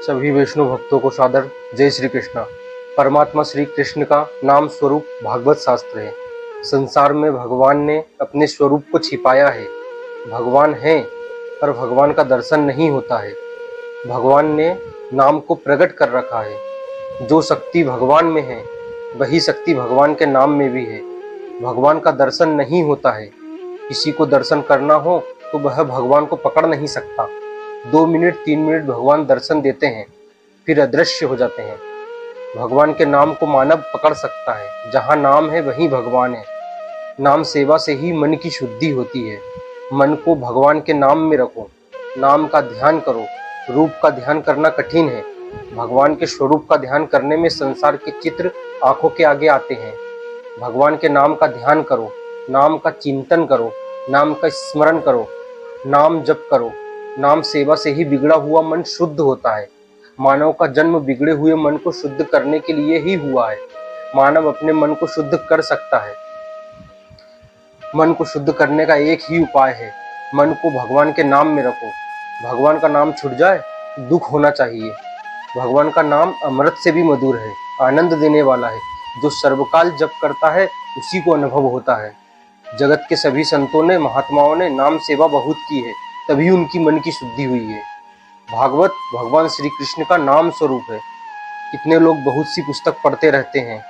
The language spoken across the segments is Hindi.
सभी विष्णु भक्तों को सादर जय श्री कृष्णा। परमात्मा श्री कृष्ण का नाम स्वरूप भागवत शास्त्र है। संसार में भगवान ने अपने स्वरूप को छिपाया है। भगवान है पर भगवान का दर्शन नहीं होता है। भगवान ने नाम को प्रकट कर रखा है। जो शक्ति भगवान में है वही शक्ति भगवान के नाम में भी है। भगवान का दर्शन नहीं होता है। किसी को दर्शन करना हो तो वह भगवान को पकड़ नहीं सकता। 2 मिनट 3 मिनट भगवान दर्शन देते हैं फिर अदृश्य हो जाते हैं। भगवान के नाम को मानव पकड़ सकता है। जहाँ नाम है वहीं भगवान है। नाम सेवा से ही मन की शुद्धि होती है। मन को भगवान के नाम में रखो, नाम का ध्यान करो। रूप का ध्यान करना कठिन है। भगवान के स्वरूप का ध्यान करने में संसार के चित्र आंखों के आगे आते हैं। भगवान के नाम का ध्यान करो, नाम का चिंतन करो, नाम का स्मरण करो, नाम जप करो। नाम सेवा से ही बिगड़ा हुआ मन शुद्ध होता है। मानव का जन्म बिगड़े हुए मन को शुद्ध करने के लिए ही हुआ है। मानव अपने मन को शुद्ध कर सकता है। मन को शुद्ध करने का एक ही उपाय है, मन को भगवान के नाम में रखो। भगवान का नाम छूट जाए दुख होना चाहिए। भगवान का नाम अमृत से भी मधुर है, आनंद देने वाला है। जो सर्वकाल जप करता है उसी को अनुभव होता है। जगत के सभी संतों ने, महात्माओं ने नाम सेवा बहुत की है, तभी उनकी मन की शुद्धि हुई है। भागवत भगवान श्री कृष्ण का नाम स्वरूप है। कितने लोग बहुत सी पुस्तक पढ़ते रहते हैं,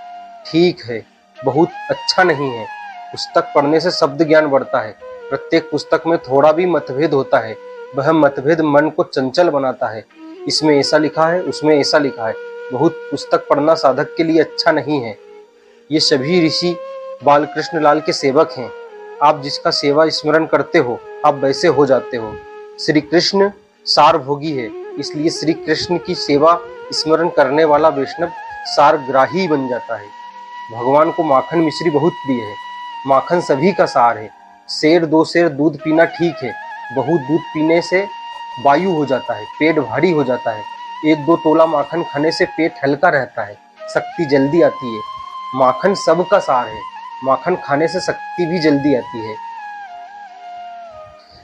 ठीक है, बहुत अच्छा नहीं है। पुस्तक पढ़ने से शब्द ज्ञान बढ़ता है। प्रत्येक पुस्तक में थोड़ा भी मतभेद होता है। वह मतभेद मन को चंचल बनाता है। इसमें ऐसा लिखा है, उसमें ऐसा लिखा है। बहुत पुस्तक पढ़ना साधक के लिए अच्छा नहीं है। ये सभी ऋषि बालकृष्ण लाल के सेवक हैं। आप जिसका सेवा स्मरण करते हो आप वैसे हो जाते हो। श्री कृष्ण सारभोगी है, इसलिए श्री कृष्ण की सेवा स्मरण करने वाला वैष्णव सारग्राही बन जाता है। भगवान को माखन मिश्री बहुत प्रिय है। माखन सभी का सार है। सेर 2 सेर दूध पीना ठीक है। बहुत दूध पीने से वायु हो जाता है, पेट भारी हो जाता है। 1-2 तोला माखन खाने से पेट हल्का रहता है, शक्ति जल्दी आती है। माखन सबका सार है। माखन खाने से शक्ति भी जल्दी आती है।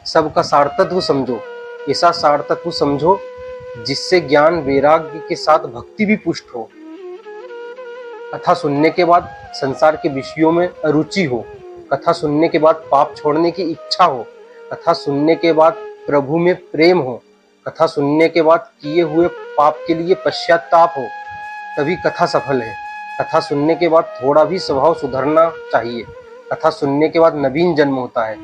सबका सार तत्व समझो। ऐसा सार तत्व समझो जिससे ज्ञान वैराग्य के साथ भक्ति भी पुष्ट हो। कथा सुनने के बाद संसार के विषयों में अरुचि हो। कथा सुनने के बाद पाप छोड़ने की इच्छा हो। कथा सुनने के बाद प्रभु में प्रेम हो। कथा सुनने के बाद किए हुए पाप के लिए पश्चाताप हो। तभी कथा सफल है। कथा सुनने के बाद थोड़ा भी स्वभाव सुधरना चाहिए। कथा सुनने के बाद नवीन जन्म होता है।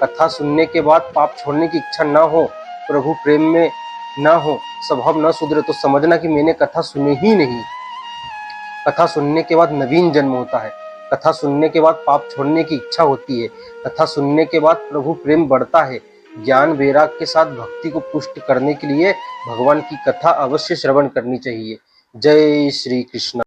कथा सुनने के बाद पाप छोड़ने की इच्छा ना हो, प्रभु प्रेम में ना हो, स्वभाव न सुधरे तो समझना कि मैंने कथा सुनी ही नहीं। कथा सुनने के बाद नवीन जन्म होता है। कथा सुनने के बाद पाप छोड़ने की इच्छा होती है। कथा सुनने के बाद प्रभु प्रेम बढ़ता है। ज्ञान वैराग के साथ भक्ति को पुष्ट करने के लिए भगवान की कथा अवश्य श्रवण करनी चाहिए। जय श्री कृष्ण।